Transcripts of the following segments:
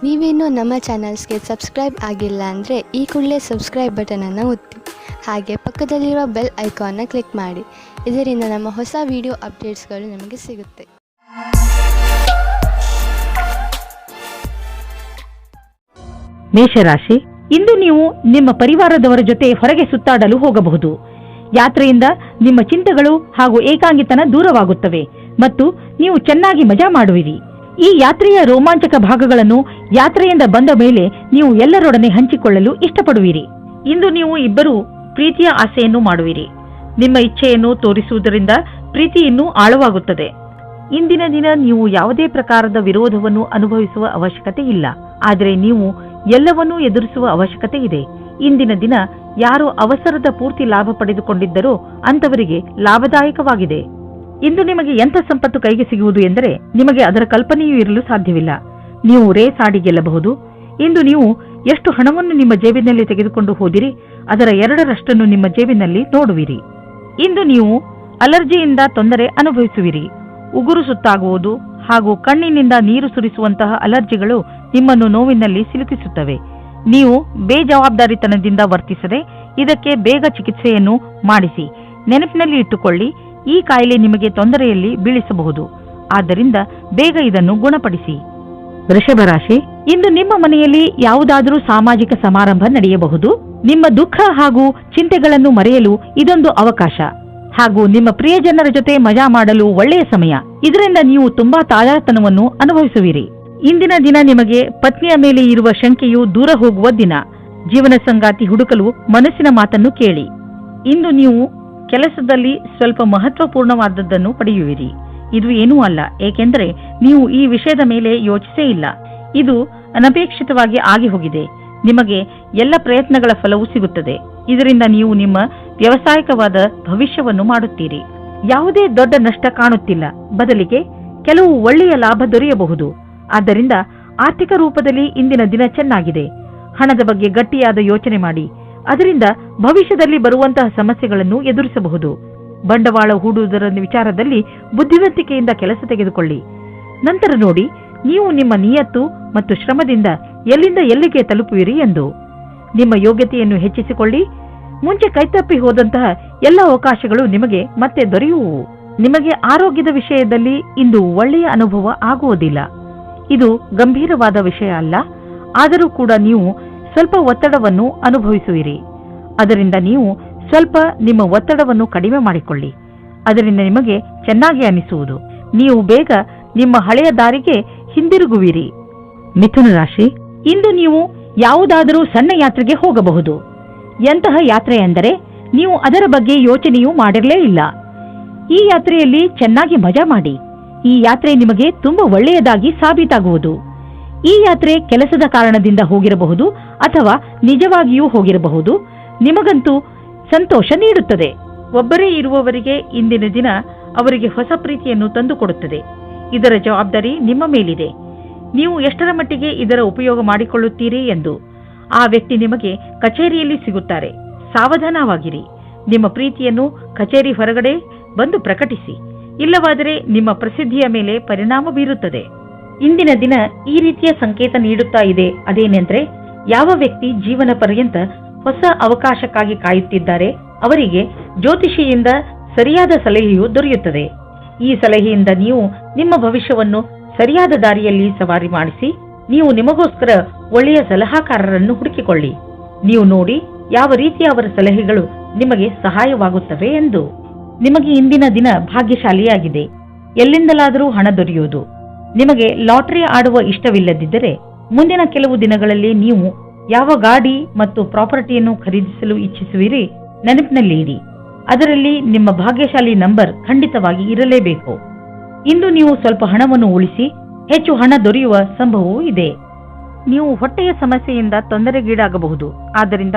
ನೀವೇನೂ ನಮ್ಮ ಚಾನಲ್ಸ್ಗೆ ಸಬ್ಸ್ಕ್ರೈಬ್ ಆಗಿಲ್ಲ ಅಂದರೆ ಈ ಕೂಡಲೇ ಸಬ್ಸ್ಕ್ರೈಬ್ ಬಟನನ್ನು ಒತ್ತಿ ಹಾಗೆ ಪಕ್ಕದಲ್ಲಿರುವ ಬೆಲ್ ಐಕಾನ್ನ ಕ್ಲಿಕ್ ಮಾಡಿ. ಇದರಿಂದ ನಮ್ಮ ಹೊಸ ವಿಡಿಯೋ ಅಪ್ಡೇಟ್ಸ್ಗಳು ನಿಮಗೆ ಸಿಗುತ್ತೆ. ಮೇಷರಾಶಿ, ಇಂದು ನೀವು ನಿಮ್ಮ ಪರಿವಾರದವರ ಜೊತೆ ಹೊರಗೆ ಸುತ್ತಾಡಲು ಹೋಗಬಹುದು. ಯಾತ್ರೆಯಿಂದ ನಿಮ್ಮ ಚಿಂತೆಗಳು ಹಾಗೂ ಏಕಾಂಗಿತನ ದೂರವಾಗುತ್ತವೆ ಮತ್ತು ನೀವು ಚೆನ್ನಾಗಿ ಮಜಾ ಮಾಡುವಿರಿ. ಈ ಯಾತ್ರೆಯ ರೋಮಾಂಚಕ ಭಾಗಗಳನ್ನು ಯಾತ್ರೆಯಿಂದ ಬಂದ ಮೇಲೆ ನೀವು ಎಲ್ಲರೊಡನೆ ಹಂಚಿಕೊಳ್ಳಲು ಇಷ್ಟಪಡುವಿರಿ. ಇಂದು ನೀವು ಇಬ್ಬರು ಪ್ರೀತಿಯ ಆಸೆಯನ್ನು ಮಾಡುವಿರಿ. ನಿಮ್ಮ ಇಚ್ಛೆಯನ್ನು ತೋರಿಸುವುದರಿಂದ ಪ್ರೀತಿ ಇನ್ನೂ ಆಳವಾಗುತ್ತದೆ. ಇಂದಿನ ದಿನ ನೀವು ಯಾವುದೇ ಪ್ರಕಾರದ ವಿರೋಧವನ್ನು ಅನುಭವಿಸುವ ಅವಶ್ಯಕತೆ ಇಲ್ಲ, ಆದರೆ ನೀವು ಎಲ್ಲವನ್ನೂ ಎದುರಿಸುವ ಅವಶ್ಯಕತೆ ಇದೆ. ಇಂದಿನ ದಿನ ಯಾರು ಅವಸರದ ಪೂರ್ತಿ ಲಾಭ ಪಡೆದುಕೊಂಡಿದ್ದರೋ ಅಂತವರಿಗೆ ಲಾಭದಾಯಕವಾಗಿದೆ. ಇಂದು ನಿಮಗೆ ಎಂಥ ಸಂಪತ್ತು ಕೈಗೆ ಸಿಗುವುದು ಎಂದರೆ ನಿಮಗೆ ಅದರ ಕಲ್ಪನೆಯೂ ಇರಲು ಸಾಧ್ಯವಿಲ್ಲ. ನೀವು ರೇಸ್ ಆಡಿ ಗೆಲ್ಲಬಹುದು. ಇಂದು ನೀವು ಎಷ್ಟು ಹಣವನ್ನು ನಿಮ್ಮ ಜೇಬಿನಲ್ಲಿ ತೆಗೆದುಕೊಂಡು ಹೋದಿರಿ ಅದರ 2ರಷ್ಟನ್ನು ನಿಮ್ಮ ಜೇಬಿನಲ್ಲಿ ನೋಡುವಿರಿ. ಇಂದು ನೀವು ಅಲರ್ಜಿಯಿಂದ ತೊಂದರೆ ಅನುಭವಿಸುವಿರಿ. ಉಗುರು ಸುತ್ತಾಗುವುದು ಹಾಗೂ ಕಣ್ಣಿನಿಂದ ನೀರು ಸುರಿಸುವಂತಹ ಅಲರ್ಜಿಗಳು ನಿಮ್ಮನ್ನು ನೋವಿನಲ್ಲಿ ಸಿಲುಕಿಸುತ್ತವೆ. ನೀವು ಬೇಜವಾಬ್ದಾರಿತನದಿಂದ ವರ್ತಿಸದೆ ಇದಕ್ಕೆ ಬೇಗ ಚಿಕಿತ್ಸೆಯನ್ನು ಮಾಡಿಸಿ. ನೆನಪಿನಲ್ಲಿ ಇಟ್ಟುಕೊಳ್ಳಿ, ಈ ಕಾಯಿಲೆ ನಿಮಗೆ ತೊಂದರೆಯಲ್ಲಿ ಬೀಳಿಸಬಹುದು. ಆದ್ದರಿಂದ ಬೇಗ ಇದನ್ನು ಗುಣಪಡಿಸಿ. ವೃಷಭ ರಾಶಿ, ಇಂದು ನಿಮ್ಮ ಮನೆಯಲ್ಲಿ ಯಾವುದಾದರೂ ಸಾಮಾಜಿಕ ಸಮಾರಂಭ ನಡೆಯಬಹುದು. ನಿಮ್ಮ ದುಃಖ ಹಾಗೂ ಚಿಂತೆಗಳನ್ನು ಮರೆಯಲು ಇದೊಂದು ಅವಕಾಶ ಹಾಗೂ ನಿಮ್ಮ ಪ್ರಿಯಜನರ ಜೊತೆ ಮಜಾ ಮಾಡಲು ಒಳ್ಳೆಯ ಸಮಯ. ಇದರಿಂದ ನೀವು ತುಂಬಾ ತಾಜಾತನವನ್ನು ಅನುಭವಿಸುವಿರಿ. ಇಂದಿನ ದಿನ ನಿಮಗೆ ಪತ್ನಿಯ ಮೇಲೆ ಇರುವ ಶಂಕೆಯು ದೂರ ಹೋಗುವ ದಿನ. ಜೀವನ ಸಂಗಾತಿ ಹುಡುಕಲು ಮನಸ್ಸಿನ ಮಾತನ್ನು ಕೇಳಿ. ಇಂದು ನೀವು ಕೆಲಸದಲ್ಲಿ ಸ್ವಲ್ಪ ಮಹತ್ವಪೂರ್ಣವಾದದ್ದನ್ನು ಪಡೆಯುವಿರಿ. ಇದು ಏನೂ ಅಲ್ಲ, ಏಕೆಂದರೆ ನೀವು ಈ ವಿಷಯದ ಮೇಲೆ ಯೋಚಿಸೇ ಇಲ್ಲ. ಇದು ಅನಪೇಕ್ಷಿತವಾಗಿ ಆಗಿ ಹೋಗಿದೆ. ನಿಮಗೆ ಎಲ್ಲ ಪ್ರಯತ್ನಗಳ ಫಲವೂ ಸಿಗುತ್ತದೆ. ಇದರಿಂದ ನೀವು ನಿಮ್ಮ ವ್ಯವಸಾಯಿಕವಾದ ಭವಿಷ್ಯವನ್ನು ಮಾಡುತ್ತೀರಿ. ಯಾವುದೇ ದೊಡ್ಡ ನಷ್ಟ ಕಾಣುತ್ತಿಲ್ಲ, ಬದಲಿಗೆ ಕೆಲವು ಒಳ್ಳೆಯ ಲಾಭ ದೊರೆಯಬಹುದು. ಆದ್ದರಿಂದ ಆರ್ಥಿಕ ರೂಪದಲ್ಲಿ ಇಂದಿನ ದಿನ ಚೆನ್ನಾಗಿದೆ. ಹಣದ ಬಗ್ಗೆ ಗಟ್ಟಿಯಾದ ಯೋಚನೆ ಮಾಡಿ. ಅದರಿಂದ ಭವಿಷ್ಯದಲ್ಲಿ ಬರುವಂತಹ ಸಮಸ್ಯೆಗಳನ್ನು ಎದುರಿಸಬಹುದು. ಬಂಡವಾಳ ಹೂಡುವುದರ ವಿಚಾರದಲ್ಲಿ ಬುದ್ಧಿವಂತಿಕೆಯಿಂದ ಕೆಲಸ ತೆಗೆದುಕೊಳ್ಳಿ. ನಂತರ ನೋಡಿ ನೀವು ನಿಮ್ಮ ನಿಯತ್ತು ಮತ್ತು ಶ್ರಮದಿಂದ ಎಲ್ಲಿಂದ ಎಲ್ಲಿಗೆ ತಲುಪುವಿರಿ ಎಂದು. ನಿಮ್ಮ ಯೋಗ್ಯತೆಯನ್ನು ಹೆಚ್ಚಿಸಿಕೊಳ್ಳಿ. ಮುಂಚೆ ಕೈತಪ್ಪಿ ಹೋದಂತಹ ಎಲ್ಲ ಅವಕಾಶಗಳು ನಿಮಗೆ ಮತ್ತೆ ದೊರೆಯುವು. ನಿಮಗೆ ಆರೋಗ್ಯದ ವಿಷಯದಲ್ಲಿ ಇಂದು ಒಳ್ಳೆಯ ಅನುಭವ ಆಗುವುದಿಲ್ಲ. ಇದು ಗಂಭೀರವಾದ ವಿಷಯ ಅಲ್ಲ, ಆದರೂ ಕೂಡ ನೀವು ಸ್ವಲ್ಪ ಒತ್ತಡವನ್ನು ಅನುಭವಿಸುವಿರಿ. ಅದರಿಂದ ನೀವು ಸ್ವಲ್ಪ ನಿಮ್ಮ ಒತ್ತಡವನ್ನು ಕಡಿಮೆ ಮಾಡಿಕೊಳ್ಳಿ. ಅದರಿಂದ ನಿಮಗೆ ಚೆನ್ನಾಗಿ ಅನಿಸುವುದು. ನೀವು ಬೇಗ ನಿಮ್ಮ ಹಳೆಯ ದಾರಿಗೆ ಹಿಂದಿರುಗುವಿರಿ. ಮಿಥುನ ರಾಶಿ, ಇಂದು ನೀವು ಯಾವುದಾದರೂ ಸಣ್ಣ ಯಾತ್ರೆಗೆ ಹೋಗಬಹುದು. ಎಂತಹ ಯಾತ್ರೆ ಎಂದರೆ ನೀವು ಅದರ ಬಗ್ಗೆ ಯೋಚನೆಯೂ ಮಾಡಿರಲೇ ಇಲ್ಲ. ಈ ಯಾತ್ರೆಯಲ್ಲಿ ಚೆನ್ನಾಗಿ ಮಜಾ ಮಾಡಿ. ಈ ಯಾತ್ರೆ ನಿಮಗೆ ತುಂಬಾ ಒಳ್ಳೆಯದಾಗಿ ಸಾಬೀತಾಗುವುದು. ಈ ಯಾತ್ರೆ ಕೆಲಸದ ಕಾರಣದಿಂದ ಹೋಗಿರಬಹುದು ಅಥವಾ ನಿಜವಾಗಿಯೂ ಹೋಗಿರಬಹುದು. ನಿಮಗಂತೂ ಸಂತೋಷ ನೀಡುತ್ತದೆ. ಒಬ್ಬರೇ ಇರುವವರಿಗೆ ಇಂದಿನ ದಿನ ಅವರಿಗೆ ಹೊಸ ಪ್ರೀತಿಯನ್ನು ತಂದುಕೊಡುತ್ತದೆ. ಇದರ ಜವಾಬ್ದಾರಿ ನಿಮ್ಮ ಮೇಲಿದೆ. ನೀವು ಎಷ್ಟರ ಮಟ್ಟಿಗೆ ಇದರ ಉಪಯೋಗ ಮಾಡಿಕೊಳ್ಳುತ್ತೀರಿ ಎಂದು. ಆ ವ್ಯಕ್ತಿ ನಿಮಗೆ ಕಚೇರಿಯಲ್ಲಿ ಸಿಗುತ್ತಾರೆ. ಸಾವಧಾನವಾಗಿರಿ. ನಿಮ್ಮ ಪ್ರೀತಿಯನ್ನು ಕಚೇರಿ ಹೊರಗಡೆ ಬಂದು ಪ್ರಕಟಿಸಿ. ಇಲ್ಲವಾದರೆ ನಿಮ್ಮ ಪ್ರಸಿದ್ಧಿಯ ಮೇಲೆ ಪರಿಣಾಮ ಬೀರುತ್ತದೆ. ಇಂದಿನ ದಿನ ಈ ರೀತಿಯ ಸಂಕೇತ ನೀಡುತ್ತಾ ಇದೆ. ಅದೇನೆಂದ್ರೆ, ಯಾವ ವ್ಯಕ್ತಿ ಜೀವನ ಪರ್ಯಂತ ಹೊಸ ಅವಕಾಶಕ್ಕಾಗಿ ಕಾಯುತ್ತಿದ್ದಾರೆ ಅವರಿಗೆ ಜ್ಯೋತಿಷಿಯಿಂದ ಸರಿಯಾದ ಸಲಹೆಯು ದೊರೆಯುತ್ತದೆ. ಈ ಸಲಹೆಯಿಂದ ನೀವು ನಿಮ್ಮ ಭವಿಷ್ಯವನ್ನು ಸರಿಯಾದ ದಾರಿಯಲ್ಲಿ ಸವಾರಿ ಮಾಡಿಸಿ. ನೀವು ನಿಮಗೋಸ್ಕರ ಒಳ್ಳೆಯ ಸಲಹಾಕಾರರನ್ನು ಹುಡುಕಿಕೊಳ್ಳಿ. ನೀವು ನೋಡಿ ಯಾವ ರೀತಿಯ ಅವರ ಸಲಹೆಗಳು ನಿಮಗೆ ಸಹಾಯವಾಗುತ್ತವೆ ಎಂದು. ನಿಮಗೆ ಇಂದಿನ ದಿನ ಭಾಗ್ಯಶಾಲಿಯಾಗಿದೆ. ಎಲ್ಲಿಂದಲಾದರೂ ಹಣ ದೊರೆಯುವುದು. ನಿಮಗೆ ಲಾಟರಿ ಆಡುವ ಇಷ್ಟವಿಲ್ಲದಿದ್ದರೆ ಮುಂದಿನ ಕೆಲವು ದಿನಗಳಲ್ಲಿ ನೀವು ಯಾವ ಗಾಡಿ ಮತ್ತು ಪ್ರಾಪರ್ಟಿಯನ್ನು ಖರೀದಿಸಲು ಇಚ್ಛಿಸುವಿರಿ ನೆನಪಿನಲ್ಲಿ ಇಡಿ. ಅದರಲ್ಲಿ ನಿಮ್ಮ ಭಾಗ್ಯಶಾಲಿ ನಂಬರ್ ಖಂಡಿತವಾಗಿ ಇರಲೇಬೇಕು. ಇಂದು ನೀವು ಸ್ವಲ್ಪ ಹಣವನ್ನು ಉಳಿಸಿ. ಹೆಚ್ಚು ಹಣ ದೊರೆಯುವ ಸಂಭವವೂ ಇದೆ. ನೀವು ಹೊಟ್ಟೆಯ ಸಮಸ್ಯೆಯಿಂದ ತೊಂದರೆಗೀಡಾಗಬಹುದು. ಆದ್ದರಿಂದ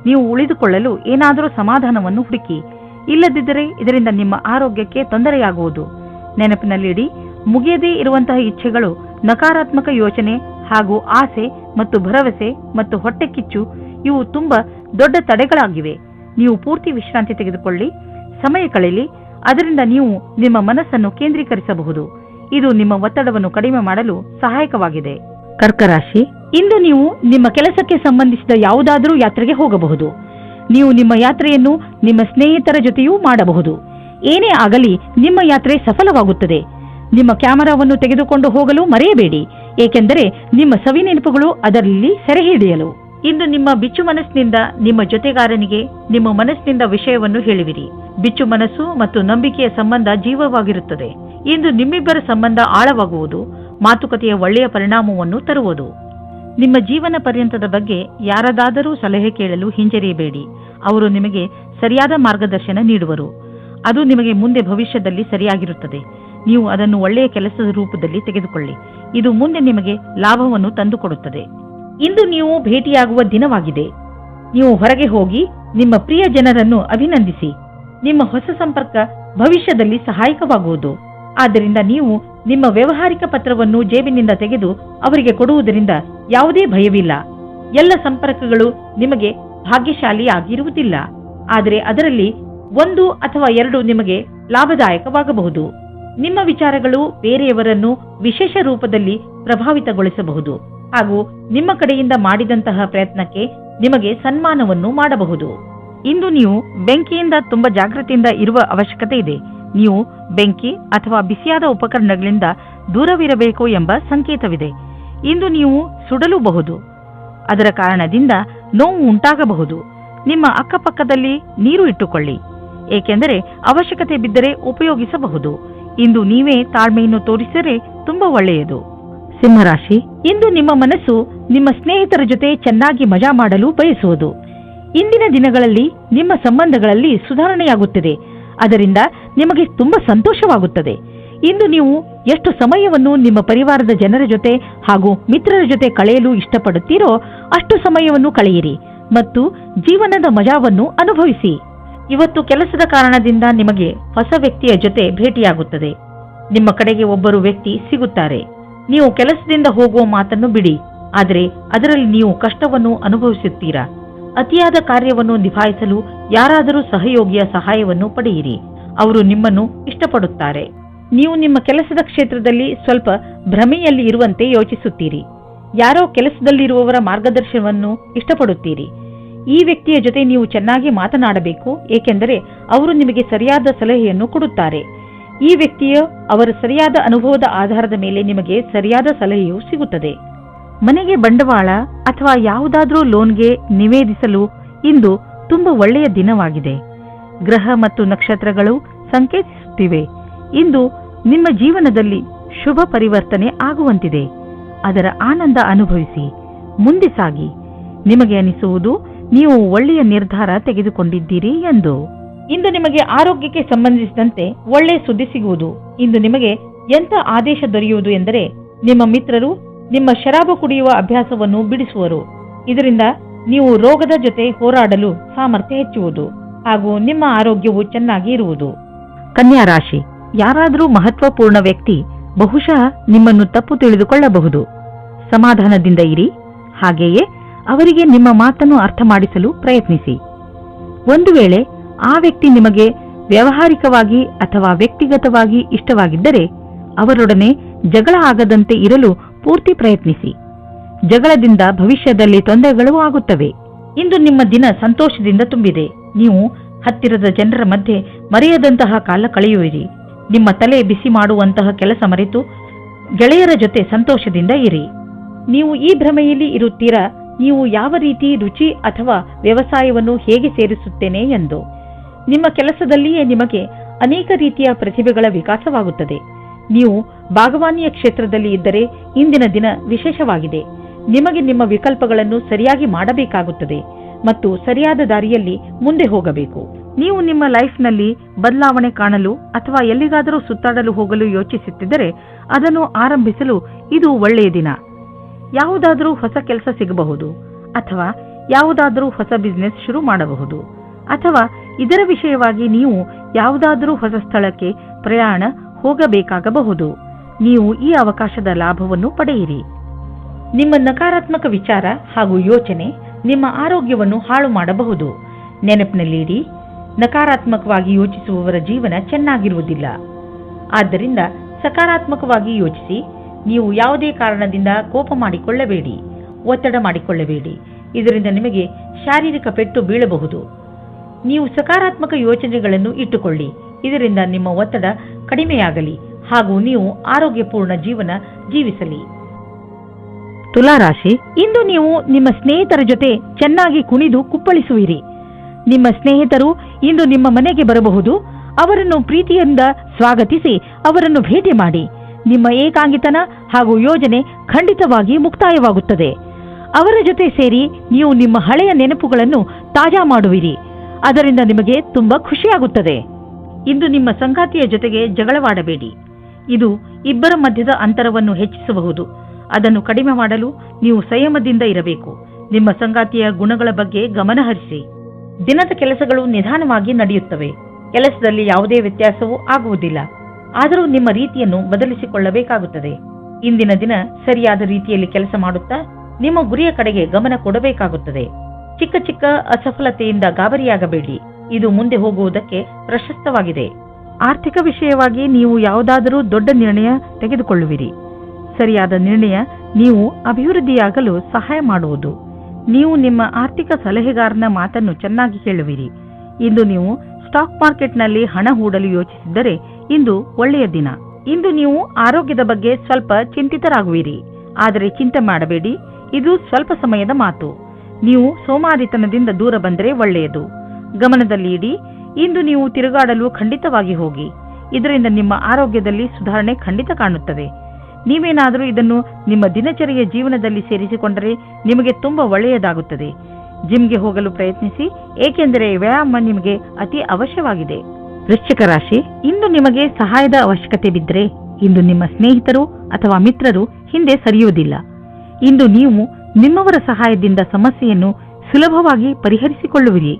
ನೀವು ಉಳಿದುಕೊಳ್ಳಲು ಏನಾದರೂ ಸಮಾಧಾನವನ್ನು ಹುಡುಕಿ. ಇಲ್ಲದಿದ್ದರೆ ಇದರಿಂದ ನಿಮ್ಮ ಆರೋಗ್ಯಕ್ಕೆ ತೊಂದರೆಯಾಗುವುದು. ನೆನಪಿನಲ್ಲಿಡಿ, ಮುಗಿಯದೇ ಇರುವಂತಹ ಇಚ್ಛೆಗಳು, ನಕಾರಾತ್ಮಕ ಯೋಚನೆ ಹಾಗೂ ಆಸೆ ಮತ್ತು ಭರವಸೆ ಮತ್ತು ಹೊಟ್ಟೆ ಕಿಚ್ಚು ಇವು ತುಂಬಾ ದೊಡ್ಡ ತಡೆಗಳಾಗಿವೆ. ನೀವು ಪೂರ್ತಿ ವಿಶ್ರಾಂತಿ ತೆಗೆದುಕೊಳ್ಳಿ, ಸಮಯ ಕಳೆಯಲಿ. ಅದರಿಂದ ನೀವು ನಿಮ್ಮ ಮನಸ್ಸನ್ನು ಕೇಂದ್ರೀಕರಿಸಬಹುದು. ಇದು ನಿಮ್ಮ ಒತ್ತಡವನ್ನು ಕಡಿಮೆ ಮಾಡಲು ಸಹಾಯಕವಾಗಿದೆ. ಕರ್ಕ ರಾಶಿ, ಇಂದು ನೀವು ನಿಮ್ಮ ಕೆಲಸಕ್ಕೆ ಸಂಬಂಧಿಸಿದ ಯಾವುದಾದರೂ ಯಾತ್ರೆಗೆ ಹೋಗಬಹುದು. ನೀವು ನಿಮ್ಮ ಯಾತ್ರೆಯನ್ನು ನಿಮ್ಮ ಸ್ನೇಹಿತರ ಜೊತೆಯೂ ಮಾಡಬಹುದು. ಏನೇ ಆಗಲಿ ನಿಮ್ಮ ಯಾತ್ರೆ ಸಫಲವಾಗುತ್ತದೆ. ನಿಮ್ಮ ಕ್ಯಾಮೆರಾವನ್ನು ತೆಗೆದುಕೊಂಡು ಹೋಗಲು ಮರೆಯಬೇಡಿ, ಏಕೆಂದರೆ ನಿಮ್ಮ ಸವಿ ನೆನಪುಗಳು ಅದರಲ್ಲಿ ಸೆರೆ ಹಿಡಿಯಲು. ಇಂದು ನಿಮ್ಮ ಬಿಚ್ಚು ಮನಸ್ಸಿನಿಂದ ನಿಮ್ಮ ಜೊತೆಗಾರನಿಗೆ ನಿಮ್ಮ ಮನಸ್ಸಿನಿಂದ ವಿಷಯವನ್ನು ಹೇಳುವಿರಿ. ಬಿಚ್ಚು ಮನಸ್ಸು ಮತ್ತು ನಂಬಿಕೆಯ ಸಂಬಂಧ ಜೀವವಾಗಿರುತ್ತದೆ. ಇಂದು ನಿಮ್ಮಿಬ್ಬರ ಸಂಬಂಧ ಆಳವಾಗುವುದು, ಮಾತುಕತೆಯ ಒಳ್ಳೆಯ ಪರಿಣಾಮವನ್ನು ತರುವುದು. ನಿಮ್ಮ ಜೀವನ ಪರ್ಯಂತದ ಬಗ್ಗೆ ಯಾರದಾದರೂ ಸಲಹೆ ಕೇಳಲು ಹಿಂಜರಿಯಬೇಡಿ. ಅವರು ನಿಮಗೆ ಸರಿಯಾದ ಮಾರ್ಗದರ್ಶನ ನೀಡುವರು. ಅದು ನಿಮಗೆ ಮುಂದೆ ಭವಿಷ್ಯದಲ್ಲಿ ಸರಿಯಾಗಿರುತ್ತದೆ. ನೀವು ಅದನ್ನು ಒಳ್ಳೆಯ ಕೆಲಸದ ರೂಪದಲ್ಲಿ ತೆಗೆದುಕೊಳ್ಳಿ. ಇದು ಮುಂದೆ ನಿಮಗೆ ಲಾಭವನ್ನು ತಂದುಕೊಡುತ್ತದೆ. ಇಂದು ನೀವು ಭೇಟಿಯಾಗುವ ದಿನವಾಗಿದೆ. ನೀವು ಹೊರಗೆ ಹೋಗಿ ನಿಮ್ಮ ಪ್ರಿಯ ಜನರನ್ನು ಅಭಿನಂದಿಸಿ. ನಿಮ್ಮ ಹೊಸ ಸಂಪರ್ಕ ಭವಿಷ್ಯದಲ್ಲಿ ಸಹಾಯಕವಾಗುವುದು. ಆದ್ದರಿಂದ ನೀವು ನಿಮ್ಮ ವ್ಯವಹಾರಿಕ ಪತ್ರವನ್ನು ಜೇಬಿನಿಂದ ತೆಗೆದು ಅವರಿಗೆ ಕೊಡುವುದರಿಂದ ಯಾವುದೇ ಭಯವಿಲ್ಲ. ಎಲ್ಲ ಸಂಪರ್ಕಗಳು ನಿಮಗೆ ಭಾಗ್ಯಶಾಲಿಯಾಗಿರುವುದಿಲ್ಲ, ಆದರೆ ಅದರಲ್ಲಿ 1 ಅಥವಾ 2 ನಿಮಗೆ ಲಾಭದಾಯಕವಾಗಬಹುದು. ನಿಮ್ಮ ವಿಚಾರಗಳು ಬೇರೆಯವರನ್ನು ವಿಶೇಷ ರೂಪದಲ್ಲಿ ಪ್ರಭಾವಿತಗೊಳಿಸಬಹುದು ಹಾಗೂ ನಿಮ್ಮ ಕಡೆಯಿಂದ ಮಾಡಿದಂತಹ ಪ್ರಯತ್ನಕ್ಕೆ ನಿಮಗೆ ಸನ್ಮಾನವನ್ನು ಮಾಡಬಹುದು. ಇಂದು ನೀವು ಬೆಂಕಿಯಿಂದ ತುಂಬಾ ಜಾಗೃತಿಯಿಂದ ಇರುವ ಅವಶ್ಯಕತೆ ಇದೆ. ನೀವು ಬೆಂಕಿ ಅಥವಾ ಬಿಸಿಯಾದ ಉಪಕರಣಗಳಿಂದ ದೂರವಿರಬೇಕು ಎಂಬ ಸಂಕೇತವಿದೆ. ಇಂದು ನೀವು ಸುಡಲೂಬಹುದು. ಅದರ ಕಾರಣದಿಂದ ನೋವು ಉಂಟಾಗಬಹುದು. ನಿಮ್ಮ ಅಕ್ಕಪಕ್ಕದಲ್ಲಿ ನೀರು ಇಟ್ಟುಕೊಳ್ಳಿ, ಏಕೆಂದರೆ ಅವಶ್ಯಕತೆ ಬಿದ್ದರೆ ಉಪಯೋಗಿಸಬಹುದು. ಇಂದು ನೀವೇ ತಾಳ್ಮೆಯನ್ನು ತೋರಿಸಿದರೆ ತುಂಬಾ ಒಳ್ಳೆಯದು. ಸಿಂಹರಾಶಿ, ಇಂದು ನಿಮ್ಮ ಮನಸ್ಸು ನಿಮ್ಮ ಸ್ನೇಹಿತರ ಜೊತೆ ಚೆನ್ನಾಗಿ ಮಜಾ ಮಾಡಲು ಬಯಸುವುದು. ಇಂದಿನ ದಿನಗಳಲ್ಲಿ ನಿಮ್ಮ ಸಂಬಂಧಗಳಲ್ಲಿ ಸುಧಾರಣೆಯಾಗುತ್ತದೆ. ಅದರಿಂದ ನಿಮಗೆ ತುಂಬಾ ಸಂತೋಷವಾಗುತ್ತದೆ. ಇಂದು ನೀವು ಎಷ್ಟು ಸಮಯವನ್ನು ನಿಮ್ಮ ಪರಿವಾರದ ಜನರ ಜೊತೆ ಹಾಗೂ ಮಿತ್ರರ ಜೊತೆ ಕಳೆಯಲು ಇಷ್ಟಪಡುತ್ತೀರೋ ಅಷ್ಟು ಸಮಯವನ್ನು ಕಳೆಯಿರಿ ಮತ್ತು ಜೀವನದ ಮಜಾವನ್ನು ಅನುಭವಿಸಿ. ಇವತ್ತು ಕೆಲಸದ ಕಾರಣದಿಂದ ನಿಮಗೆ ಹೊಸ ವ್ಯಕ್ತಿಯ ಜೊತೆ ಭೇಟಿಯಾಗುತ್ತದೆ. ನಿಮ್ಮ ಕಡೆಗೆ ಒಬ್ಬರು ವ್ಯಕ್ತಿ ಸಿಗುತ್ತಾರೆ. ನೀವು ಕೆಲಸದಿಂದ ಹೋಗುವ ಮಾತನ್ನು ಬಿಡಿ, ಆದರೆ ಅದರಲ್ಲಿ ನೀವು ಕಷ್ಟವನ್ನು ಅನುಭವಿಸುತ್ತೀರಾ. ಅತಿಯಾದ ಕಾರ್ಯವನ್ನು ನಿಭಾಯಿಸಲು ಯಾರಾದರೂ ಸಹಯೋಗಿಯ ಸಹಾಯವನ್ನು ಪಡೆಯಿರಿ. ಅವರು ನಿಮ್ಮನ್ನು ಇಷ್ಟಪಡುತ್ತಾರೆ. ನೀವು ನಿಮ್ಮ ಕೆಲಸದ ಕ್ಷೇತ್ರದಲ್ಲಿ ಸ್ವಲ್ಪ ಭ್ರಮೆಯಲ್ಲಿ ಇರುವಂತೆ ಯೋಚಿಸುತ್ತೀರಿ. ಯಾರೋ ಕೆಲಸದಲ್ಲಿರುವವರ ಮಾರ್ಗದರ್ಶನವನ್ನು ಇಷ್ಟಪಡುತ್ತೀರಿ. ಈ ವ್ಯಕ್ತಿಯ ಜೊತೆ ನೀವು ಚೆನ್ನಾಗಿ ಮಾತನಾಡಬೇಕು, ಏಕೆಂದರೆ ಅವರು ನಿಮಗೆ ಸರಿಯಾದ ಸಲಹೆಯನ್ನು ಕೊಡುತ್ತಾರೆ. ಈ ವ್ಯಕ್ತಿಯು ಅವರ ಸರಿಯಾದ ಅನುಭವದ ಆಧಾರದ ಮೇಲೆ ನಿಮಗೆ ಸರಿಯಾದ ಸಲಹೆಯು ಸಿಗುತ್ತದೆ. ಮನೆಗೆ ಬಂಡವಾಳ ಅಥವಾ ಯಾವುದಾದ್ರೂ ಲೋನ್ಗೆ ನಿವೇದಿಸಲು ಇಂದು ತುಂಬಾ ಒಳ್ಳೆಯ ದಿನವಾಗಿದೆ. ಗ್ರಹ ಮತ್ತು ನಕ್ಷತ್ರಗಳು ಸಂಕೇತಿಸುತ್ತಿವೆ. ಇಂದು ನಿಮ್ಮ ಜೀವನದಲ್ಲಿ ಶುಭ ಪರಿವರ್ತನೆ ಆಗುವಂತಿದೆ. ಅದರ ಆನಂದ ಅನುಭವಿಸಿ ಮುಂದೆ ಸಾಗಿ. ನಿಮಗೆ ಅನಿಸುವುದು ನೀವು ಒಳ್ಳೆಯ ನಿರ್ಧಾರ ತೆಗೆದುಕೊಂಡಿದ್ದೀರಿ ಎಂದು. ಇಂದು ನಿಮಗೆ ಆರೋಗ್ಯಕ್ಕೆ ಸಂಬಂಧಿಸಿದಂತೆ ಒಳ್ಳೆಯ ಸುದ್ದಿ ಸಿಗುವುದು. ಇಂದು ನಿಮಗೆ ಎಂಥ ಆದೇಶ ದೊರೆಯುವುದು ಎಂದರೆ ನಿಮ್ಮ ಮಿತ್ರರು ನಿಮ್ಮ ಶರಾಬು ಕುಡಿಯುವ ಅಭ್ಯಾಸವನ್ನು ಬಿಡಿಸುವರು. ಇದರಿಂದ ನೀವು ರೋಗದ ಜೊತೆ ಹೋರಾಡಲು ಸಾಮರ್ಥ್ಯ ಹೆಚ್ಚುವುದು ಹಾಗೂ ನಿಮ್ಮ ಆರೋಗ್ಯವು ಚೆನ್ನಾಗಿ ಇರುವುದು. ಕನ್ಯಾ ರಾಶಿ, ಯಾರಾದರೂ ಮಹತ್ವಪೂರ್ಣ ವ್ಯಕ್ತಿ ಬಹುಶಃ ನಿಮ್ಮನ್ನು ತಪ್ಪು ತಿಳಿದುಕೊಳ್ಳಬಹುದು. ಸಮಾಧಾನದಿಂದ ಇರಿ. ಹಾಗೆಯೇ ಅವರಿಗೆ ನಿಮ್ಮ ಮಾತನ್ನು ಅರ್ಥ ಮಾಡಿಸಲು ಪ್ರಯತ್ನಿಸಿ. ಒಂದು ವೇಳೆ ಆ ವ್ಯಕ್ತಿ ನಿಮಗೆ ವ್ಯಾವಹಾರಿಕವಾಗಿ ಅಥವಾ ವ್ಯಕ್ತಿಗತವಾಗಿ ಇಷ್ಟವಾಗಿದ್ದರೆ ಅವರೊಡನೆ ಜಗಳ ಆಗದಂತೆ ಇರಲು ಪೂರ್ತಿ ಪ್ರಯತ್ನಿಸಿ. ಜಗಳದಿಂದ ಭವಿಷ್ಯದಲ್ಲಿ ತೊಂದರೆಗಳು ಆಗುತ್ತವೆ. ಇಂದು ನಿಮ್ಮ ದಿನ ಸಂತೋಷದಿಂದ ತುಂಬಿದೆ. ನೀವು ಹತ್ತಿರದ ಜನರ ಮಧ್ಯೆ ಮರೆಯದಂತಹ ಕಾಲ ಕಳೆಯುವಿರಿ. ನಿಮ್ಮ ತಲೆ ಬಿಸಿ ಮಾಡುವಂತಹ ಕೆಲಸ ಮರೆತು ಗೆಳೆಯರ ಜೊತೆ ಸಂತೋಷದಿಂದ ಇರಿ. ನೀವು ಈ ಭ್ರಮೆಯಲ್ಲಿ ಇರುತ್ತೀರಾ, ನೀವು ಯಾವ ರೀತಿ ರುಚಿ ಅಥವಾ ವ್ಯವಸಾಯವನ್ನು ಹೇಗೆ ಸೇರಿಸುತ್ತೇನೆ ಎಂದು. ನಿಮ್ಮ ಕೆಲಸದಲ್ಲಿಯೇ ನಿಮಗೆ ಅನೇಕ ರೀತಿಯ ಪ್ರತಿಭೆಗಳ ವಿಕಾಸವಾಗುತ್ತದೆ. ನೀವು ಭಾಗವಾನಿಯ ಕ್ಷೇತ್ರದಲ್ಲಿ ಇದ್ದರೆ ಇಂದಿನ ದಿನ ವಿಶೇಷವಾಗಿದೆ. ನಿಮಗೆ ನಿಮ್ಮ ವಿಕಲ್ಪಗಳನ್ನು ಸರಿಯಾಗಿ ಮಾಡಬೇಕಾಗುತ್ತದೆ ಮತ್ತು ಸರಿಯಾದ ದಾರಿಯಲ್ಲಿ ಮುಂದೆ ಹೋಗಬೇಕು. ನೀವು ನಿಮ್ಮ ಲೈಫ್ನಲ್ಲಿ ಬದಲಾವಣೆ ಕಾಣಲು ಅಥವಾ ಎಲ್ಲಿಗಾದರೂ ಸುತ್ತಾಡಲು ಹೋಗಲು ಯೋಚಿಸುತ್ತಿದ್ದರೆ ಅದನ್ನು ಆರಂಭಿಸಲು ಇದು ಒಳ್ಳೆಯ ದಿನ. ಯಾವುದಾದರೂ ಹೊಸ ಕೆಲಸ ಸಿಗಬಹುದು ಅಥವಾ ಯಾವುದಾದರೂ ಹೊಸ ಬಿಸಿನೆಸ್ ಶುರು ಮಾಡಬಹುದು ಅಥವಾ ಇದರ ವಿಷಯವಾಗಿ ನೀವು ಯಾವುದಾದರೂ ಹೊಸ ಸ್ಥಳಕ್ಕೆ ಪ್ರಯಾಣ ಹೋಗಬೇಕಾಗಬಹುದು. ನೀವು ಈ ಅವಕಾಶದ ಲಾಭವನ್ನು ಪಡೆಯಿರಿ. ನಿಮ್ಮ ನಕಾರಾತ್ಮಕ ವಿಚಾರ ಹಾಗೂ ಯೋಚನೆ ನಿಮ್ಮ ಆರೋಗ್ಯವನ್ನು ಹಾಳು ಮಾಡಬಹುದು. ನೆನಪಿನಲ್ಲಿಡಿ, ನಕಾರಾತ್ಮಕವಾಗಿ ಯೋಚಿಸುವವರ ಜೀವನ ಚೆನ್ನಾಗಿರುವುದಿಲ್ಲ. ಆದ್ದರಿಂದ ಸಕಾರಾತ್ಮಕವಾಗಿ ಯೋಚಿಸಿ. ನೀವು ಯಾವುದೇ ಕಾರಣದಿಂದ ಕೋಪ ಮಾಡಿಕೊಳ್ಳಬೇಡಿ, ಒತ್ತಡ ಮಾಡಿಕೊಳ್ಳಬೇಡಿ. ಇದರಿಂದ ನಿಮಗೆ ಶಾರೀರಿಕ ಪೆಟ್ಟು ಬೀಳಬಹುದು. ನೀವು ಸಕಾರಾತ್ಮಕ ಯೋಚನೆಗಳನ್ನು ಇಟ್ಟುಕೊಳ್ಳಿ. ಇದರಿಂದ ನಿಮ್ಮ ಒತ್ತಡ ಕಡಿಮೆಯಾಗಲಿ ಹಾಗೂ ನೀವು ಆರೋಗ್ಯಪೂರ್ಣ ಜೀವನ ಜೀವಿಸಲಿ. ತುಲಾರಾಶಿ, ಇಂದು ನೀವು ನಿಮ್ಮ ಸ್ನೇಹಿತರ ಜೊತೆ ಚೆನ್ನಾಗಿ ಕುಣಿದು ಕುಪ್ಪಳಿಸುವಿರಿ. ನಿಮ್ಮ ಸ್ನೇಹಿತರು ಇಂದು ನಿಮ್ಮ ಮನೆಗೆ ಬರಬಹುದು. ಅವರನ್ನು ಪ್ರೀತಿಯಿಂದ ಸ್ವಾಗತಿಸಿ ಅವರನ್ನು ಭೇಟಿ ಮಾಡಿ. ನಿಮ್ಮ ಏಕಾಂಗಿತನ ಹಾಗೂ ಯೋಜನೆ ಖಂಡಿತವಾಗಿ ಮುಕ್ತಾಯವಾಗುತ್ತದೆ. ಅವರ ಜೊತೆ ಸೇರಿ ನೀವು ನಿಮ್ಮ ಹಳೆಯ ನೆನಪುಗಳನ್ನು ತಾಜಾ ಮಾಡುವಿರಿ. ಅದರಿಂದ ನಿಮಗೆ ತುಂಬಾ ಖುಷಿಯಾಗುತ್ತದೆ. ಇಂದು ನಿಮ್ಮ ಸಂಗಾತಿಯ ಜೊತೆಗೆ ಜಗಳವಾಡಬೇಡಿ. ಇದು ಇಬ್ಬರ ಮಧ್ಯದ ಅಂತರವನ್ನು ಹೆಚ್ಚಿಸಬಹುದು. ಅದನ್ನು ಕಡಿಮೆ ಮಾಡಲು ನೀವು ಸಂಯಮದಿಂದ ಇರಬೇಕು. ನಿಮ್ಮ ಸಂಗಾತಿಯ ಗುಣಗಳ ಬಗ್ಗೆ ಗಮನ ಹರಿಸಿ. ದಿನದ ಕೆಲಸಗಳು ನಿಧಾನವಾಗಿ ನಡೆಯುತ್ತವೆ. ಕೆಲಸದಲ್ಲಿ ಯಾವುದೇ ವ್ಯತ್ಯಾಸವೂ ಆಗುವುದಿಲ್ಲ. ಆದರೂ ನಿಮ್ಮ ರೀತಿಯನ್ನು ಬದಲಿಸಿಕೊಳ್ಳಬೇಕಾಗುತ್ತದೆ. ಇಂದಿನ ದಿನ ಸರಿಯಾದ ರೀತಿಯಲ್ಲಿ ಕೆಲಸ ಮಾಡುತ್ತಾ ನಿಮ್ಮ ಗುರಿಯ ಕಡೆಗೆ ಗಮನ ಕೊಡಬೇಕಾಗುತ್ತದೆ. ಚಿಕ್ಕ ಚಿಕ್ಕ ಅಸಫಲತೆಯಿಂದ ಗಾಬರಿಯಾಗಬೇಡಿ. ಇದು ಮುಂದೆ ಹೋಗುವುದಕ್ಕೆ ಪ್ರಶಸ್ತವಾಗಿದೆ. ಆರ್ಥಿಕ ವಿಷಯವಾಗಿ ನೀವು ಯಾವುದಾದರೂ ದೊಡ್ಡ ನಿರ್ಣಯ ತೆಗೆದುಕೊಳ್ಳುವಿರಿ. ಸರಿಯಾದ ನಿರ್ಣಯ ನೀವು ಅಭಿವೃದ್ಧಿಯಾಗಲು ಸಹಾಯ ಮಾಡುವುದು. ನೀವು ನಿಮ್ಮ ಆರ್ಥಿಕ ಸಲಹೆಗಾರನ ಮಾತನ್ನು ಚೆನ್ನಾಗಿ ಕೇಳುವಿರಿ. ಇಂದು ನೀವು ಸ್ಟಾಕ್ ಮಾರ್ಕೆಟ್ನಲ್ಲಿ ಹಣ ಹೂಡಲು ಯೋಚಿಸಿದ್ದರೆ ಇಂದು ಒಳ್ಳೆಯ ದಿನ. ಇಂದು ನೀವು ಆರೋಗ್ಯದ ಬಗ್ಗೆ ಸ್ವಲ್ಪ ಚಿಂತಿತರಾಗುವಿರಿ. ಆದರೆ ಚಿಂತೆ ಮಾಡಬೇಡಿ, ಇದು ಸ್ವಲ್ಪ ಸಮಯದ ಮಾತು. ನೀವು ಸೋಮಾರಿತನದಿಂದ ದೂರ ಬಂದರೆ ಒಳ್ಳೆಯದು. ಗಮನದಲ್ಲಿ ಇಡಿ, ಇಂದು ನೀವು ತಿರುಗಾಡಲು ಖಂಡಿತವಾಗಿ ಹೋಗಿ. ಇದರಿಂದ ನಿಮ್ಮ ಆರೋಗ್ಯದಲ್ಲಿ ಸುಧಾರಣೆ ಖಂಡಿತ ಕಾಣುತ್ತದೆ. ನೀವೇನಾದರೂ ಇದನ್ನು ನಿಮ್ಮ ದಿನಚರಿಯ ಜೀವನದಲ್ಲಿ ಸೇರಿಸಿಕೊಂಡರೆ ನಿಮಗೆ ತುಂಬಾ ಒಳ್ಳೆಯದಾಗುತ್ತದೆ. ಜಿಮ್ಗೆ ಹೋಗಲು ಪ್ರಯತ್ನಿಸಿ, ಏಕೆಂದರೆ ವ್ಯಾಯಾಮ ನಿಮಗೆ ಅತಿ ಅವಶ್ಯವಾಗಿದೆ. ವೃಶ್ಚಿಕ ರಾಶಿ, ಇಂದು ನಿಮಗೆ ಸಹಾಯದ ಅವಶ್ಯಕತೆ ಬಿದ್ದರೆ ಇಂದು ನಿಮ್ಮ ಸ್ನೇಹಿತರು ಅಥವಾ ಮಿತ್ರರು ಹಿಂದೆ ಸರಿಯುವುದಿಲ್ಲ. ಇಂದು ನೀವು ನಿಮ್ಮವರ ಸಹಾಯದಿಂದ ಸಮಸ್ಯೆಯನ್ನು ಸುಲಭವಾಗಿ ಪರಿಹರಿಸಿಕೊಳ್ಳುವಿರಿ.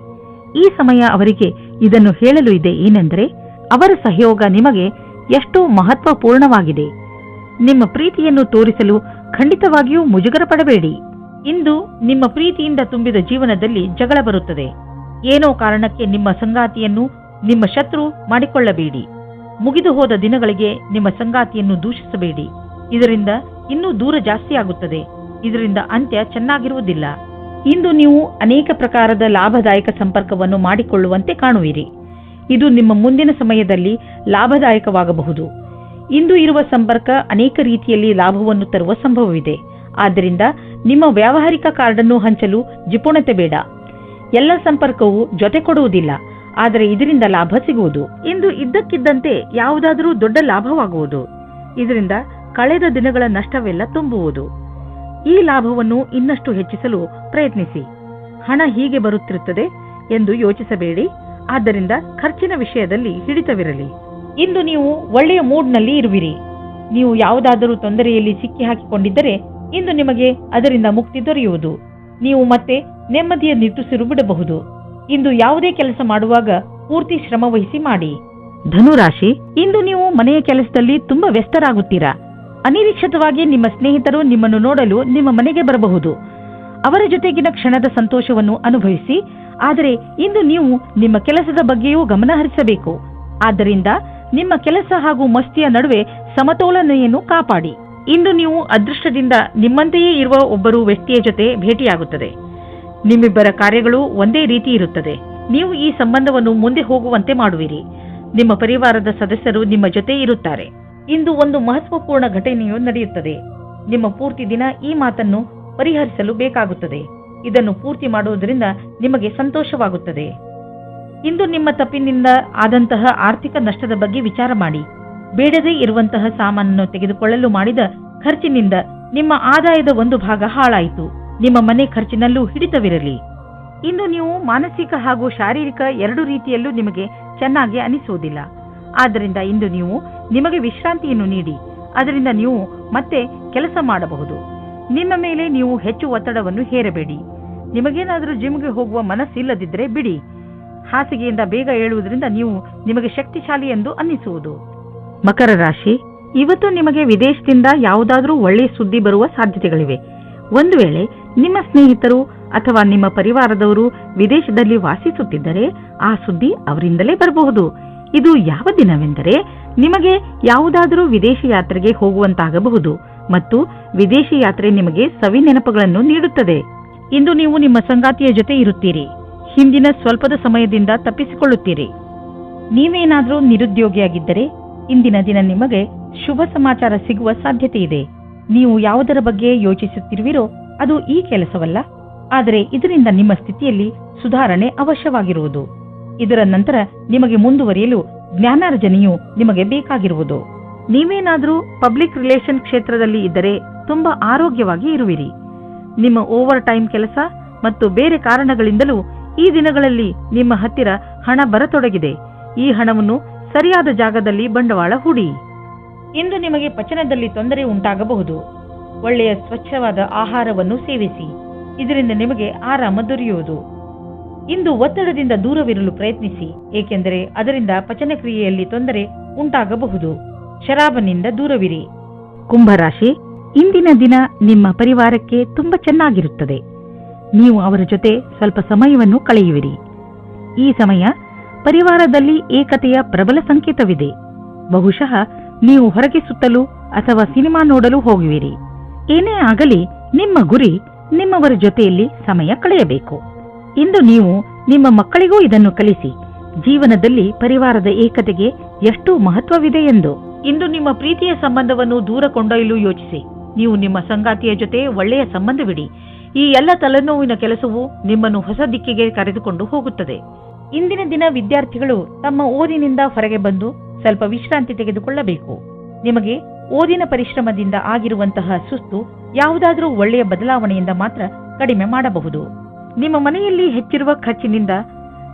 ಈ ಸಮಯ ಅವರಿಗೆ ಇದನ್ನು ಹೇಳಲು ಇದೆ ಏನೆಂದರೆ ಅವರ ಸಹಯೋಗ ನಿಮಗೆ ಎಷ್ಟು ಮಹತ್ವಪೂರ್ಣವಾಗಿದೆ. ನಿಮ್ಮ ಪ್ರೀತಿಯನ್ನು ತೋರಿಸಲು ಖಂಡಿತವಾಗಿಯೂ ಮುಜುಗರ ಪಡಬೇಡಿ. ಇಂದು ನಿಮ್ಮ ಪ್ರೀತಿಯಿಂದ ತುಂಬಿದ ಜೀವನದಲ್ಲಿ ಜಗಳ ಬರುತ್ತದೆ. ಏನೋ ಕಾರಣಕ್ಕೆ ನಿಮ್ಮ ಸಂಗಾತಿಯನ್ನು ನಿಮ್ಮ ಶತ್ರು ಮಾಡಿಕೊಳ್ಳಬೇಡಿ. ಮುಗಿದು ಹೋದ ದಿನಗಳಿಗೆ ನಿಮ್ಮ ಸಂಗಾತಿಯನ್ನು ದೂಷಿಸಬೇಡಿ. ಇದರಿಂದ ಇನ್ನೂ ದೂರ ಜಾಸ್ತಿ ಆಗುತ್ತದೆ. ಇದರಿಂದ ಅಂತ್ಯ ಚೆನ್ನಾಗಿರುವುದಿಲ್ಲ. ಇಂದು ನೀವು ಅನೇಕ ಪ್ರಕಾರದ ಲಾಭದಾಯಕ ಸಂಪರ್ಕವನ್ನು ಮಾಡಿಕೊಳ್ಳುವಂತೆ ಕಾಣುವಿರಿ. ಇದು ನಿಮ್ಮ ಮುಂದಿನ ಸಮಯದಲ್ಲಿ ಲಾಭದಾಯಕವಾಗಬಹುದು. ಇಂದು ಇರುವ ಸಂಪರ್ಕ ಅನೇಕ ರೀತಿಯಲ್ಲಿ ಲಾಭವನ್ನು ತರುವ ಸಂಭವವಿದೆ. ಆದ್ದರಿಂದ ನಿಮ್ಮ ವ್ಯಾವಹಾರಿಕ ಕಾರ್ಡನ್ನು ಹಂಚಲು ಜಿಪುಣತೆ ಬೇಡ. ಎಲ್ಲ ಸಂಪರ್ಕವು ಜೊತೆ ಕೊಡುವುದಿಲ್ಲ, ಆದರೆ ಇದರಿಂದ ಲಾಭ ಸಿಗುವುದು. ಇಂದು ಇದ್ದಕ್ಕಿದ್ದಂತೆ ಯಾವುದಾದರೂ ದೊಡ್ಡ ಲಾಭವಾಗುವುದು. ಇದರಿಂದ ಕಳೆದ ದಿನಗಳ ನಷ್ಟವೆಲ್ಲ ತುಂಬುವುದು. ಈ ಲಾಭವನ್ನು ಇನ್ನಷ್ಟು ಹೆಚ್ಚಿಸಲು ಪ್ರಯತ್ನಿಸಿ. ಹಣ ಹೀಗೆ ಬರುತ್ತಿರುತ್ತದೆ ಎಂದು ಯೋಚಿಸಬೇಡಿ. ಆದ್ದರಿಂದ ಖರ್ಚಿನ ವಿಷಯದಲ್ಲಿ ಹಿಡಿತವಿರಲಿ. ಇಂದು ನೀವು ಒಳ್ಳೆಯ ಮೂಡ್ನಲ್ಲಿ ಇರುವಿರಿ. ನೀವು ಯಾವುದಾದರೂ ತೊಂದರೆಯಲ್ಲಿ ಸಿಕ್ಕಿ ಹಾಕಿಕೊಂಡಿದ್ದರೆ ಇಂದು ನಿಮಗೆ ಅದರಿಂದ ಮುಕ್ತಿ ದೊರೆಯುವುದು. ನೀವು ಮತ್ತೆ ನೆಮ್ಮದಿಯ ನಿಟ್ಟುಸಿರು ಬಿಡಬಹುದು. ಇಂದು ಯಾವುದೇ ಕೆಲಸ ಮಾಡುವಾಗ ಪೂರ್ತಿ ಶ್ರಮ ವಹಿಸಿ ಮಾಡಿ. ಧನುರಾಶಿ, ಇಂದು ನೀವು ಮನೆಯ ಕೆಲಸದಲ್ಲಿ ತುಂಬಾ ವ್ಯಸ್ತರಾಗುತ್ತೀರಾ. ಅನಿರೀಕ್ಷಿತವಾಗಿ ನಿಮ್ಮ ಸ್ನೇಹಿತರು ನಿಮ್ಮನ್ನು ನೋಡಲು ನಿಮ್ಮ ಮನೆಗೆ ಬರಬಹುದು. ಅವರ ಜೊತೆಗಿನ ಕ್ಷಣದ ಸಂತೋಷವನ್ನು ಅನುಭವಿಸಿ. ಆದರೆ ಇಂದು ನೀವು ನಿಮ್ಮ ಕೆಲಸದ ಬಗ್ಗೆಯೂ ಗಮನ ಹರಿಸಬೇಕು. ಆದ್ದರಿಂದ ನಿಮ್ಮ ಕೆಲಸ ಹಾಗೂ ಮಸ್ತಿಯ ನಡುವೆ ಸಮತೋಲನೆಯನ್ನು ಕಾಪಾಡಿ. ಇಂದು ನೀವು ಅದೃಷ್ಟದಿಂದ ನಿಮ್ಮಂತೆಯೇ ಇರುವ ಒಬ್ಬರು ವ್ಯಕ್ತಿಯ ಜೊತೆ ಭೇಟಿಯಾಗುತ್ತದೆ. ನಿಮ್ಮಿಬ್ಬರ ಕಾರ್ಯಗಳು ಒಂದೇ ರೀತಿ ಇರುತ್ತದೆ. ನೀವು ಈ ಸಂಬಂಧವನ್ನು ಮುಂದೆ ಹೋಗುವಂತೆ ಮಾಡುವಿರಿ. ನಿಮ್ಮ ಪರಿವಾರದ ಸದಸ್ಯರು ನಿಮ್ಮ ಜೊತೆ ಇರುತ್ತಾರೆ. ಇಂದು ಒಂದು ಮಹತ್ವಪೂರ್ಣ ಘಟನೆಯು ನಡೆಯುತ್ತದೆ. ನಿಮ್ಮ ಪೂರ್ತಿ ದಿನ ಈ ಮಾತನ್ನು ಪರಿಹರಿಸಲು ಬೇಕಾಗುತ್ತದೆ. ಇದನ್ನು ಪೂರ್ತಿ ಮಾಡುವುದರಿಂದ ನಿಮಗೆ ಸಂತೋಷವಾಗುತ್ತದೆ. ಇಂದು ನಿಮ್ಮ ತಪ್ಪಿನಿಂದ ಆದಂತಹ ಆರ್ಥಿಕ ನಷ್ಟದ ಬಗ್ಗೆ ವಿಚಾರ ಮಾಡಿ. ಬೇಡದೇ ಇರುವಂತಹ ಸಾಮಾನನ್ನು ತೆಗೆದುಕೊಳ್ಳಲು ಮಾಡಿದ ಖರ್ಚಿನಿಂದ ನಿಮ್ಮ ಆದಾಯದ ಒಂದು ಭಾಗ ಹಾಳಾಯಿತು. ನಿಮ್ಮ ಮನೆ ಖರ್ಚಿನಲ್ಲೂ ಹಿಡಿತವಿರಲಿ. ಇಂದು ನೀವು ಮಾನಸಿಕ ಹಾಗೂ ಶಾರೀರಿಕ ಎರಡು ರೀತಿಯಲ್ಲೂ ನಿಮಗೆ ಚೆನ್ನಾಗಿ ಅನಿಸುವುದಿಲ್ಲ. ಆದ್ದರಿಂದ ಇಂದು ನೀವು ನಿಮಗೆ ವಿಶ್ರಾಂತಿಯನ್ನು ನೀಡಿ. ಅದರಿಂದ ನೀವು ಮತ್ತೆ ಕೆಲಸ ಮಾಡಬಹುದು. ನಿಮ್ಮ ಮೇಲೆ ನೀವು ಹೆಚ್ಚು ಒತ್ತಡವನ್ನು ಹೇರಬೇಡಿ. ನಿಮಗೇನಾದರೂ ಜಿಮ್ಗೆ ಹೋಗುವ ಮನಸ್ಸಿಲ್ಲದಿದ್ದರೆ ಬಿಡಿ. ಹಾಸಿಗೆಯಿಂದ ಬೇಗ ಏಳುವುದರಿಂದ ನೀವು ನಿಮಗೆ ಶಕ್ತಿಶಾಲಿ ಎಂದು ಅನ್ನಿಸುವುದು. ಮಕರ ರಾಶಿ, ಇವತ್ತು ನಿಮಗೆ ವಿದೇಶದಿಂದ ಯಾವುದಾದರೂ ಒಳ್ಳೆಯ ಸುದ್ದಿ ಬರುವ ಸಾಧ್ಯತೆಗಳಿವೆ. ಒಂದು ವೇಳೆ ನಿಮ್ಮ ಸ್ನೇಹಿತರು ಅಥವಾ ನಿಮ್ಮ ಪರಿವಾರದವರು ವಿದೇಶದಲ್ಲಿ ವಾಸಿಸುತ್ತಿದ್ದರೆ ಆ ಸುದ್ದಿ ಅವರಿಂದಲೇ ಬರಬಹುದು. ಇದು ಯಾವ ದಿನವೆಂದರೆ ನಿಮಗೆ ಯಾವುದಾದರೂ ವಿದೇಶಿ ಯಾತ್ರೆಗೆ ಹೋಗುವಂತಾಗಬಹುದು ಮತ್ತು ವಿದೇಶಿ ಯಾತ್ರೆ ನಿಮಗೆ ಸವಿ ನೆನಪುಗಳನ್ನು ನೀಡುತ್ತದೆ. ಇಂದು ನೀವು ನಿಮ್ಮ ಸಂಗಾತಿಯ ಜೊತೆ ಇರುತ್ತೀರಿ. ಹಿಂದಿನ ಸ್ವಲ್ಪದ ಸಮಯದಿಂದ ತಪ್ಪಿಸಿಕೊಳ್ಳುತ್ತೀರಿ. ನೀವೇನಾದರೂ ನಿರುದ್ಯೋಗಿಯಾಗಿದ್ದರೆ ಇಂದಿನ ದಿನ ನಿಮಗೆ ಶುಭ ಸಮಾಚಾರ ಸಿಗುವ ಸಾಧ್ಯತೆ ಇದೆ. ನೀವು ಯಾವುದರ ಬಗ್ಗೆ ಯೋಚಿಸುತ್ತಿರುವಿರೋ ಅದು ಈ ಕೆಲಸವಲ್ಲ, ಆದರೆ ಇದರಿಂದ ನಿಮ್ಮ ಸ್ಥಿತಿಯಲ್ಲಿ ಸುಧಾರಣೆ ಅವಶ್ಯವಾಗಿರುವುದು. ಇದರ ನಂತರ ನಿಮಗೆ ಮುಂದುವರಿಯಲು ಜ್ಞಾನಾರ್ಜನೆಯು ನಿಮಗೆ ಬೇಕಾಗಿರುವುದು. ನೀವೇನಾದರೂ ಪಬ್ಲಿಕ್ ರಿಲೇಷನ್ ಕ್ಷೇತ್ರದಲ್ಲಿ ಇದ್ದರೆ ತುಂಬಾ ಆರೋಗ್ಯವಾಗಿ ಇರುವಿರಿ. ನಿಮ್ಮ ಓವರ್ ಟೈಮ್ ಕೆಲಸ ಮತ್ತು ಬೇರೆ ಕಾರಣಗಳಿಂದಲೂ ಈ ದಿನಗಳಲ್ಲಿ ನಿಮ್ಮ ಹತ್ತಿರ ಹಣ ಬರತೊಡಗಿದೆ. ಈ ಹಣವನ್ನು ಸರಿಯಾದ ಜಾಗದಲ್ಲಿ ಬಂಡವಾಳ ಹೂಡಿ. ಇಂದು ನಿಮಗೆ ಪಚನದಲ್ಲಿ ತೊಂದರೆ ಉಂಟಾಗಬಹುದು. ಒಳ್ಳೆಯ ಸ್ವಚ್ಛವಾದ ಆಹಾರವನ್ನು ಸೇವಿಸಿ, ಇದರಿಂದ ನಿಮಗೆ ಆರಾಮ ದೊರೆಯುವುದು. ಇಂದು ಒತ್ತಡದಿಂದ ದೂರವಿರಲು ಪ್ರಯತ್ನಿಸಿ, ಏಕೆಂದರೆ ಅದರಿಂದ ಪಚನ ಕ್ರಿಯೆಯಲ್ಲಿ ತೊಂದರೆ ಉಂಟಾಗಬಹುದು. ಶರಾಬನಿಂದ ದೂರವಿರಿ. ಕುಂಭರಾಶಿ, ಇಂದಿನ ದಿನ ನಿಮ್ಮ ಪರಿವಾರಕ್ಕೆ ತುಂಬಾ ಚೆನ್ನಾಗಿರುತ್ತದೆ. ನೀವು ಅವರ ಜೊತೆ ಸ್ವಲ್ಪ ಸಮಯವನ್ನು ಕಳೆಯುವಿರಿ. ಈ ಸಮಯ ಪರಿವಾರದಲ್ಲಿ ಏಕತೆಯ ಪ್ರಬಲ ಸಂಕೇತವಿದೆ. ಬಹುಶಃ ನೀವು ಹೊರಗೆ ಸುತ್ತಲು ಅಥವಾ ಸಿನಿಮಾ ನೋಡಲು ಹೋಗುವಿರಿ. ಏನೇ ಆಗಲಿ ನಿಮ್ಮ ಗುರಿ ನಿಮ್ಮವರ ಜೊತೆಯಲ್ಲಿ ಸಮಯ ಕಳೆಯಬೇಕು. ಇಂದು ನೀವು ನಿಮ್ಮ ಮಕ್ಕಳಿಗೂ ಇದನ್ನು ಕಲಿಸಿ, ಜೀವನದಲ್ಲಿ ಪರಿವಾರದ ಏಕತೆಗೆ ಎಷ್ಟು ಮಹತ್ವವಿದೆ ಎಂದು. ಇಂದು ನಿಮ್ಮ ಪ್ರೀತಿಯ ಸಂಬಂಧವನ್ನು ದೂರ ಕೊಂಡೊಯ್ಯಲು ಯೋಚಿಸಿ. ನೀವು ನಿಮ್ಮ ಸಂಗಾತಿಯ ಜೊತೆ ಒಳ್ಳೆಯ ಸಂಬಂಧವಿಡಿ. ಈ ಎಲ್ಲ ತಲೆನೋವಿನ ಕೆಲಸವು ನಿಮ್ಮನ್ನು ಹೊಸ ದಿಕ್ಕಿಗೆ ಕರೆದುಕೊಂಡು ಹೋಗುತ್ತದೆ. ಇಂದಿನ ದಿನ ವಿದ್ಯಾರ್ಥಿಗಳು ತಮ್ಮ ಓದಿನಿಂದ ಹೊರಗೆ ಬಂದು ಸ್ವಲ್ಪ ವಿಶ್ರಾಂತಿ ತೆಗೆದುಕೊಳ್ಳಬೇಕು. ನಿಮಗೆ ಓದಿನ ಪರಿಶ್ರಮದಿಂದ ಆಗಿರುವಂತಹ ಸುಸ್ತು ಯಾವುದಾದರೂ ಒಳ್ಳೆಯ ಬದಲಾವಣೆಯಿಂದ ಮಾತ್ರ ಕಡಿಮೆ ಮಾಡಬಹುದು. ನಿಮ್ಮ ಮನೆಯಲ್ಲಿ ಹೆಚ್ಚಿರುವ ಖರ್ಚಿನಿಂದ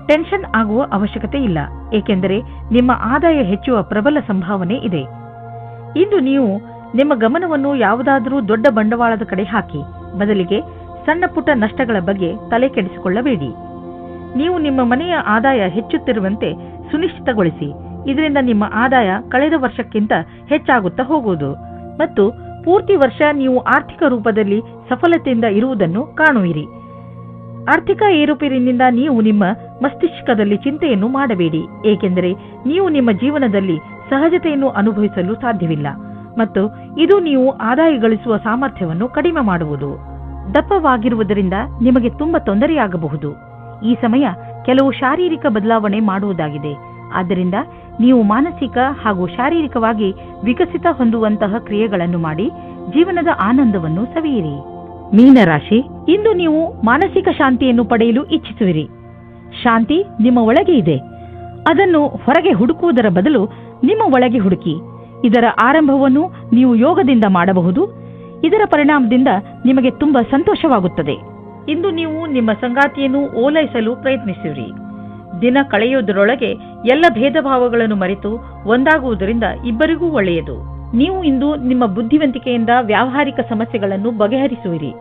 ಟೆನ್ಷನ್ ಆಗುವ ಅವಶ್ಯಕತೆ ಇಲ್ಲ, ಏಕೆಂದರೆ ನಿಮ್ಮ ಆದಾಯ ಹೆಚ್ಚುವ ಪ್ರಬಲ ಸಂಭಾವನೆ ಇದೆ. ಇಂದು ನೀವು ನಿಮ್ಮ ಗಮನವನ್ನು ಯಾವುದಾದರೂ ದೊಡ್ಡ ಬಂಡವಾಳದ ಕಡೆ ಹಾಕಿ, ಬದಲಿಗೆ ಸಣ್ಣ ಪುಟ್ಟ ನಷ್ಟಗಳ ಬಗ್ಗೆ ತಲೆ ಕೆಡಿಸಿಕೊಳ್ಳಬೇಡಿ. ನೀವು ನಿಮ್ಮ ಮನೆಯ ಆದಾಯ ಹೆಚ್ಚುತ್ತಿರುವಂತೆ ಸುನಿಶ್ಚಿತಗೊಳಿಸಿ. ಇದರಿಂದ ನಿಮ್ಮ ಆದಾಯ ಕಳೆದ ವರ್ಷಕ್ಕಿಂತ ಹೆಚ್ಚಾಗುತ್ತಾ ಹೋಗುವುದು ಮತ್ತು ಪೂರ್ತಿ ವರ್ಷ ನೀವು ಆರ್ಥಿಕ ರೂಪದಲ್ಲಿ ಸಫಲತೆಯಿಂದ ಇರುವುದನ್ನು ಕಾಣುವಿರಿ. ಆರ್ಥಿಕ ಏರುಪೇರಿನಿಂದ ನೀವು ನಿಮ್ಮ ಮಸ್ತಿಷ್ಕದಲ್ಲಿ ಚಿಂತೆಯನ್ನು ಮಾಡಬೇಡಿ, ಏಕೆಂದರೆ ನೀವು ನಿಮ್ಮ ಜೀವನದಲ್ಲಿ ಸಹಜತೆಯನ್ನು ಅನುಭವಿಸಲು ಸಾಧ್ಯವಿಲ್ಲ ಮತ್ತು ಇದು ನೀವು ಆದಾಯ ಗಳಿಸುವ ಸಾಮರ್ಥ್ಯವನ್ನು ಕಡಿಮೆ ಮಾಡುವುದು. ದಪ್ಪವಾಗಿರುವುದರಿಂದ ನಿಮಗೆ ತುಂಬಾ ತೊಂದರೆಯಾಗಬಹುದು. ಈ ಸಮಯ ಕೆಲವು ಶಾರೀರಿಕ ಬದಲಾವಣೆ ಮಾಡುವುದಾಗಿದೆ. ಆದ್ದರಿಂದ ನೀವು ಮಾನಸಿಕ ಹಾಗೂ ಶಾರೀರಿಕವಾಗಿ ವಿಕಸಿತ ಹೊಂದುವಂತಹ ಕ್ರಿಯೆಗಳನ್ನು ಮಾಡಿ ಜೀವನದ ಆನಂದವನ್ನು ಸವಿಯಿರಿ. ಮೀನರಾಶಿ, ಇಂದು ನೀವು ಮಾನಸಿಕ ಶಾಂತಿಯನ್ನು ಪಡೆಯಲು ಇಚ್ಛಿಸುವಿರಿ. ಶಾಂತಿ ನಿಮ್ಮ ಒಳಗೆ ಇದೆ. ಅದನ್ನು ಹೊರಗೆ ಹುಡುಕುವುದರ ಬದಲು ನಿಮ್ಮ ಒಳಗೆ ಹುಡುಕಿ. ಇದರ ಆರಂಭವನ್ನು ನೀವು ಯೋಗದಿಂದ ಮಾಡಬಹುದು. ಇದರ ಪರಿಣಾಮದಿಂದ ನಿಮಗೆ ತುಂಬಾ ಸಂತೋಷವಾಗುತ್ತದೆ. ಇಂದು ನೀವು ನಿಮ್ಮ ಸಂಗಾತಿಯನ್ನು ಓಲೈಸಲು ಪ್ರಯತ್ನಿಸಿರಿ. ದಿನ ಕಳೆಯುವುದರೊಳಗೆ ಎಲ್ಲ ಭೇದ ಭಾವಗಳನ್ನು ಮರೆತು ಒಂದಾಗುವುದರಿಂದ ಇಬ್ಬರಿಗೂ ಒಳ್ಳೆಯದು. ನೀವು ಇಂದು ನಿಮ್ಮ ಬುದ್ಧಿವಂತಿಕೆಯಿಂದ ವ್ಯಾವಹಾರಿಕ ಸಮಸ್ಯೆಗಳನ್ನು ಬಗೆಹರಿಸುವಿರಿ.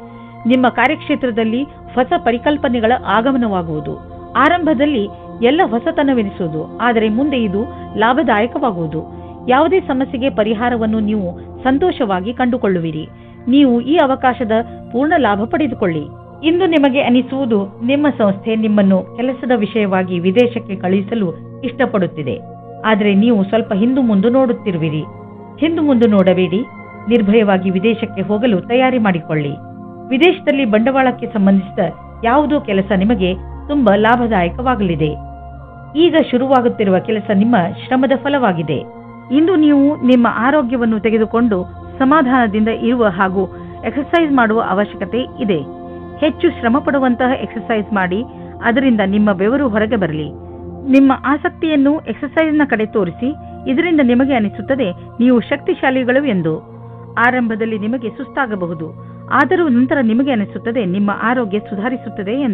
ನಿಮ್ಮ ಕಾರ್ಯಕ್ಷೇತ್ರದಲ್ಲಿ ಹೊಸ ಪರಿಕಲ್ಪನೆಗಳ ಆಗಮನವಾಗುವುದು. ಆರಂಭದಲ್ಲಿ ಎಲ್ಲ ಹೊಸತನವೆನಿಸುವುದು, ಆದರೆ ಮುಂದೆ ಇದು ಲಾಭದಾಯಕವಾಗುವುದು. ಯಾವುದೇ ಸಮಸ್ಯೆಗೆ ಪರಿಹಾರವನ್ನು ನೀವು ಸಂತೋಷವಾಗಿ ಕಂಡುಕೊಳ್ಳುವಿರಿ. ನೀವು ಈ ಅವಕಾಶದ ಪೂರ್ಣ ಲಾಭ ಪಡೆದುಕೊಳ್ಳಿ. ಇಂದು ನಿಮಗೆ ಅನಿಸುವುದು ನಿಮ್ಮ ಸಂಸ್ಥೆ ನಿಮ್ಮನ್ನು ಕೆಲಸದ ವಿಷಯವಾಗಿ ವಿದೇಶಕ್ಕೆ ಕಳುಹಿಸಲು ಇಷ್ಟಪಡುತ್ತಿದೆ, ಆದರೆ ನೀವು ಸ್ವಲ್ಪ ಹಿಂದು ಮುಂದು ನೋಡುತ್ತಿರುವಿರಿ. ಹಿಂದು ಮುಂದು ನೋಡಬೇಡಿ. ನಿರ್ಭಯವಾಗಿ ವಿದೇಶಕ್ಕೆ ಹೋಗಲು ತಯಾರಿ ಮಾಡಿಕೊಳ್ಳಿ. ವಿದೇಶದಲ್ಲಿ ಬಂಡವಾಳಕ್ಕೆ ಸಂಬಂಧಿಸಿದ ಯಾವುದೋ ಕೆಲಸ ನಿಮಗೆ ತುಂಬಾ ಲಾಭದಾಯಕವಾಗಲಿದೆ. ಈಗ ಶುರುವಾಗುತ್ತಿರುವ ಕೆಲಸ ನಿಮ್ಮ ಶ್ರಮದ ಫಲವಾಗಿದೆ. ಇಂದು ನೀವು ನಿಮ್ಮ ಆರೋಗ್ಯವನ್ನು ತೆಗೆದುಕೊಂಡು ಸಮಾಧಾನದಿಂದ ಇರುವ ಹಾಗೂ ಎಕ್ಸರ್ಸೈಸ್ ಮಾಡುವ ಅವಶ್ಯಕತೆ ಇದೆ. ಹೆಚ್ಚು ಶ್ರಮ ಪಡುವಂತಹ ಎಕ್ಸರ್ಸೈಸ್ ಮಾಡಿ, ಅದರಿಂದ ನಿಮ್ಮ ಬೆವರು ಹೊರಗೆ ಬರಲಿ. ನಿಮ್ಮ ಆಸಕ್ತಿಯನ್ನು ಎಕ್ಸರ್ಸೈಸ್ನ ಕಡೆ ತೋರಿಸಿ. ಇದರಿಂದ ನಿಮಗೆ ಅನಿಸುತ್ತದೆ ನೀವು ಶಕ್ತಿಶಾಲಿಗಳು ಎಂದು. ಆರಂಭದಲ್ಲಿ ನಿಮಗೆ ಸುಸ್ತಾಗಬಹುದು, ಆದರೂ ನಂತರ ನಿಮಗೆ ಅನಿಸುತ್ತದೆ ನಿಮ್ಮ ಆರೋಗ್ಯ ಸುಧಾರಿಸುತ್ತದೆ ಎಂದು.